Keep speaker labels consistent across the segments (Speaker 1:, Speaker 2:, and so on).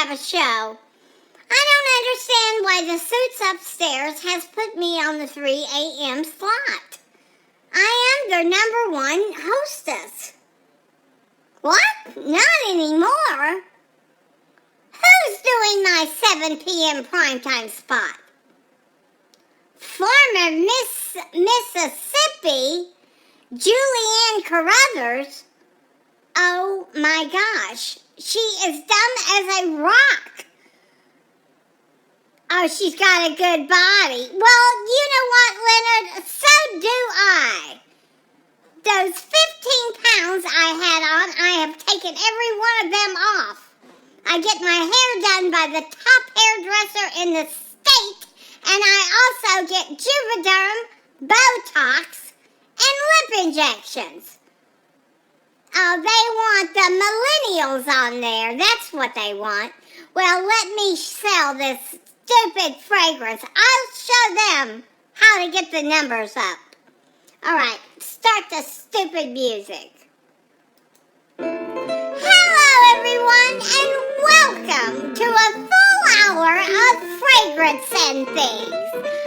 Speaker 1: have a show. I don't understand why the Suits Upstairs has put me on the 3 a.m. slot. I am their number one hostess. What? Not anymore. Who's doing my 7 p.m. primetime spot? Former Miss Mississippi, Julianne Carruthers. Oh my gosh, she is dumb as a rock. Oh, she's got a good body. Well, you know what, Leonard? So do I. Those 15 pounds I had on, I have taken every one of them off. I get my hair done by the top hairdresser in the state, and I also get Juvederm, Botox, and lip injections. Oh, they want the millennials on there. That's what they want. Well, let me sell this stupid fragrance. I'll show them how to get the numbers up. All right, start the stupid music. Hello, everyone, and welcome to a full hour of Fragrance and Things.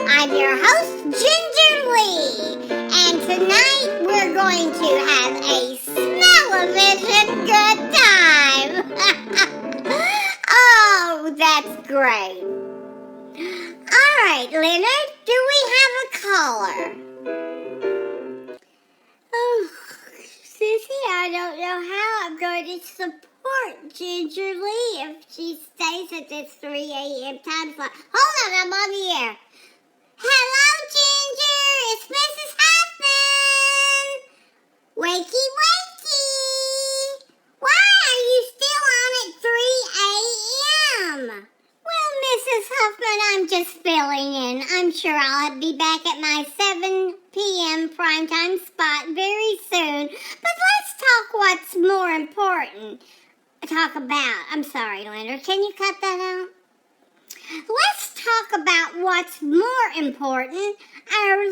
Speaker 1: I'm your host, Ginger Lee, and tonight we're going to have a smell-o-vision good time. Oh, that's great. All right, Leonard, do we have a caller? Oh, Sissy, I don't know how I'm going to support Ginger Lee if she stays at this 3 a.m. time slot. Hold on, I'm on the air. Hello, Ginger, it's Mrs. Huffman. Wakey, wakey. Why are you still on at 3 a.m.? Well, Mrs. Huffman, I'm just filling in. I'm sure I'll be back at my 7 p.m. primetime spot very soon. But let's talk what's more important. I'm sorry, Leonard. Can you cut that out? Let's talk about what's more important. Our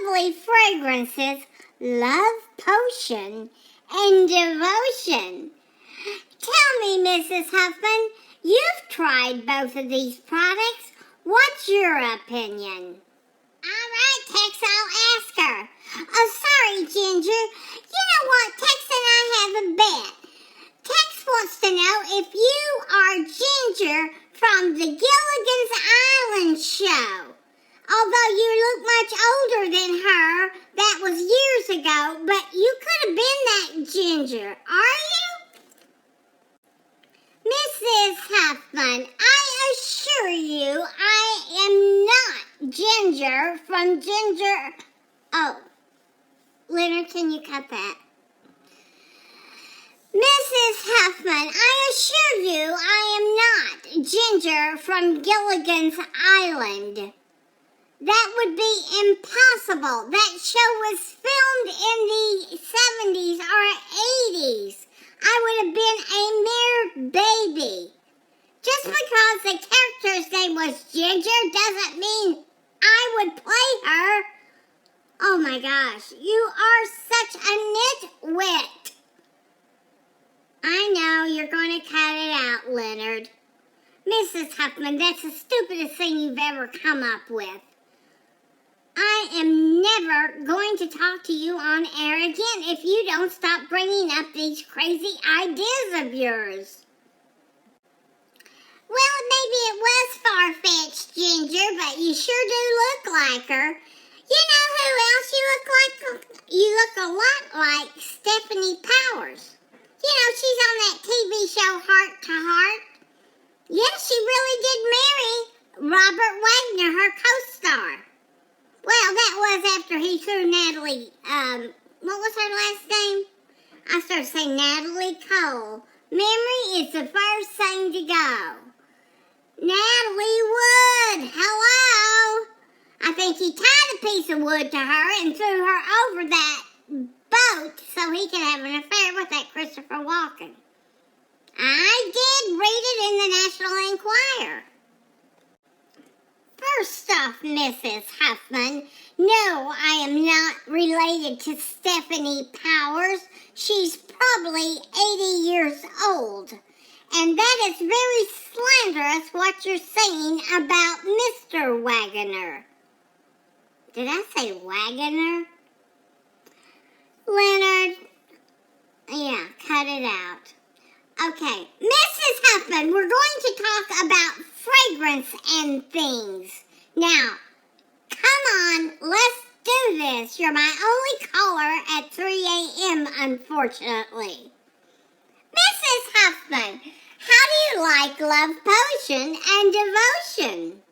Speaker 1: lovely fragrances, Love Potion and Devotion. Tell me, Mrs. Huffman, you've tried both of these products. What's your opinion? All right, Tex, I'll ask her. Oh, sorry, Ginger. You know what? Tex and I have a bet. Tex wants to know if you are Ginger from the Gilligan's Island show. Although you look much older than her, that was years ago, but you could have been that Ginger. Are you? Mrs. Huffman, I assure you I am not Ginger from Ginger... Oh, Leonard, can you cut that? Mrs. Huffman, I assure you I am not Ginger from Gilligan's Island. That would be impossible. That show was filmed in the 70s or 80s. I would have been a mere baby. Just because the character's name was Ginger doesn't mean I would play her. Oh my gosh, you are such a nitwit. I know, you're going to cut it out, Leonard. Mrs. Huffman, that's the stupidest thing you've ever come up with. I am never going to talk to you on air again if you don't stop bringing up these crazy ideas of yours. Well, maybe it was far-fetched, Ginger, but you sure do look like her. You know who else you look like? You look a lot like Stephanie Powers. You know, she's on that TV show Heart to Heart. Yes, she really did marry Robert Wagner, her co-star. Well, that was after he threw Natalie, what was her last name? I started saying Natalie Cole. Memory is the first thing to go. Natalie Wood, hello. I think he tied a piece of wood to her and threw her over that boat so he could have an affair with that Christopher Walken. I did read it in the National Enquirer. First off, Mrs. Huffman, no, I am not related to Stephanie Powers. She's probably 80 years old. And that is very slanderous what you're saying about Mr. Wagoner. Did I say Wagoner? Leonard, yeah, cut it out. Okay, Mrs. Huffman, we're going to talk about fragrance and things. Now, come on, let's do this. You're my only caller at 3 a.m., unfortunately. Mrs. Huffman, how do you like Love Potion and Devotion?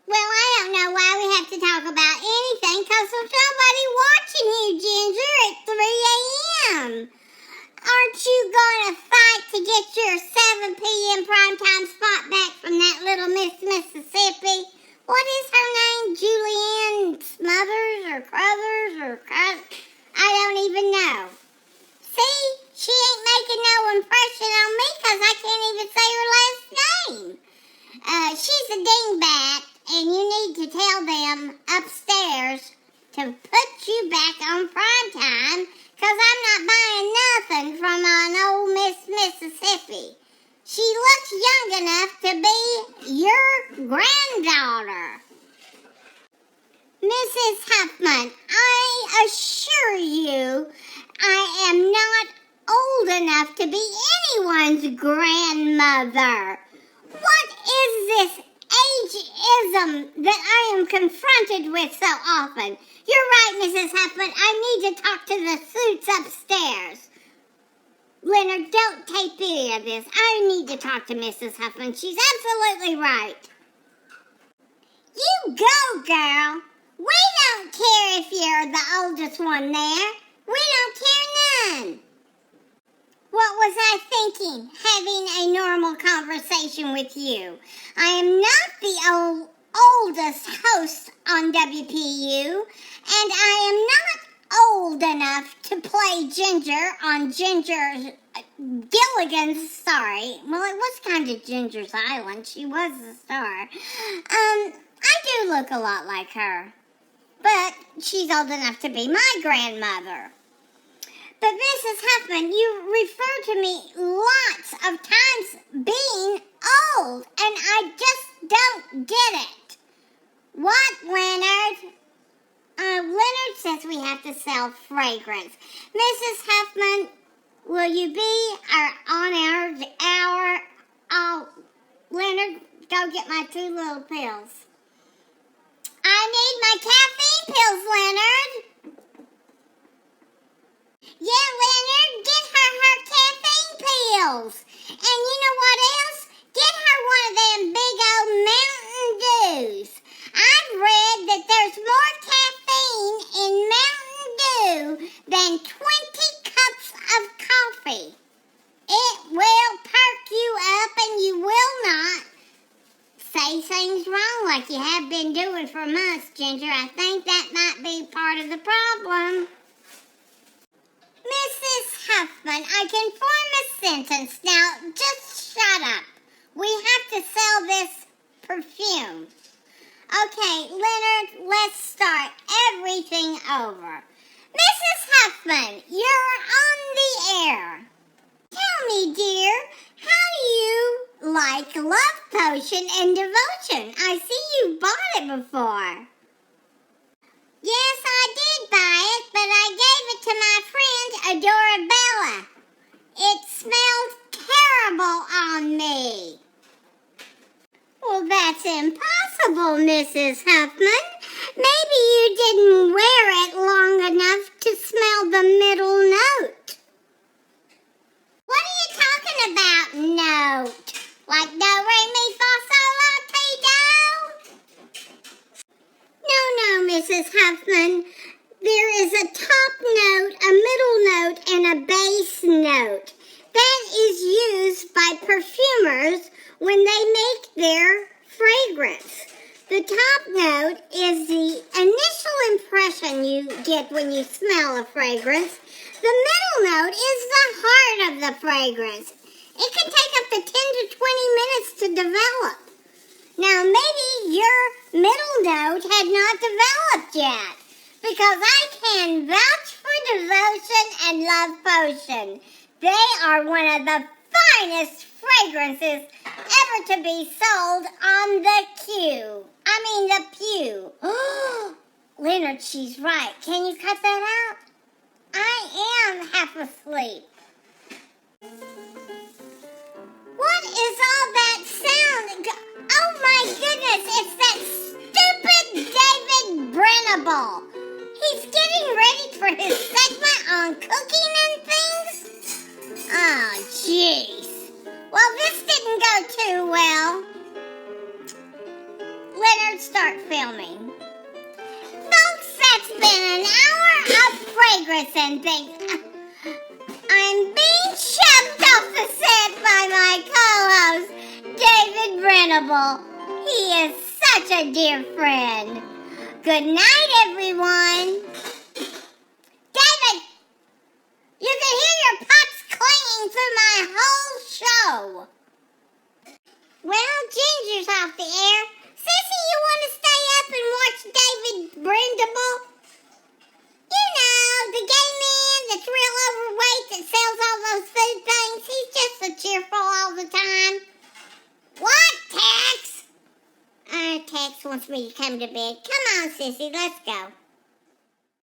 Speaker 1: Well, I don't know why we have to talk about anything because there's nobody watching you, Ginger, at 3 a.m. Aren't you going to fight to get your 7 p.m. primetime spot back from that little Miss Mississippi? What is her name? Julianne Smothers or Crothers or I don't even know. See, she ain't making no impression on me because I can't even say her last name. She's a dingbat, and you need to tell them upstairs to put you back on primetime because I'm not buying nothing from an old Miss Mississippi. She looks young enough to be your granddaughter. Mrs. Huffman, I assure you I am not old enough to be anyone's grandmother. What is this ageism that I am confronted with so often? You're right, Mrs. Huffman. I need to talk to the suits upstairs. Leonard, don't tape any of this. I need to talk to Mrs. Huffman. She's absolutely right. You go, girl. We don't care if you're the oldest one there. We don't care none. What was I thinking, having a normal conversation with you? I am not the oldest host on WPU, and I am not old enough to play Ginger on Ginger Gilligan's, sorry. Well, it was kind of Ginger's Island. She was the star. I do look a lot like her, but she's old enough to be my grandmother. But Mrs. Huffman, you refer to me lots of times being old, and I just don't get it. What, Leonard? Leonard says we have to sell fragrance. Mrs. Huffman, will you be on our hour? Oh, Leonard, go get my 2 little pills. I need my caffeine pills, Leonard. Yeah, Leonard, get her caffeine pills. And you know what else? Get her one of them big old Mountain Dews. I've read that there's more caffeine in Mountain Dew than 20 cups of coffee. It will perk you up and you will not say things wrong like you have been doing for months, Ginger. I think that might be part of the problem. Mrs. Huffman, I can form a sentence. Now, just shut up. We have to sell this perfume. Okay, Leonard, let's start everything over. Mrs. Huffman, you're on the air. Tell me, dear, how do you like Love Potion and Devotion? I see you bought it before. Yes, I did buy it, but I gave it to my friend Adorabella. It smelled terrible on me. Well, that's impossible, Mrs. Huffman. Maybe you didn't wear it long enough to smell the middle note. What are you talking about, note? Like do, re, mi, fa, sol, la, ti, do? No, Mrs. Huffman. There is a top note, a middle note, and a base note. That is used by perfumers when they make their fragrance. The top note is the initial impression you get when you smell a fragrance. The middle note is the heart of the fragrance. It can take up to 10 to 20 minutes to develop. Now, maybe your middle note had not developed yet, because I can vouch for Devotion and Love Potion. They are one of the finest fragrances ever to be sold on the the pew. Leonard, she's right. Can you cut that out? I am half asleep. What is all that sound? Oh my goodness, it's that stupid David Brennable. He's getting ready for his segment on cooking and things? Oh, jeez. Well, this didn't go too well. Leonard, start filming. Folks, that's been an hour of fragrance and things. I'm being shoved off the set by my co-host, David Brennable. He is such a dear friend. Good night, everyone. David, you can hear your pots clanging through my whole show. Well, Ginger's off the air. Sissy, you want to stay up and watch David Brennable? You know, the gay man that's real overweight that sells all those food things. He's just so cheerful all the time. What, Tex? Tex wants me to come to bed. Come on, Sissy, let's go.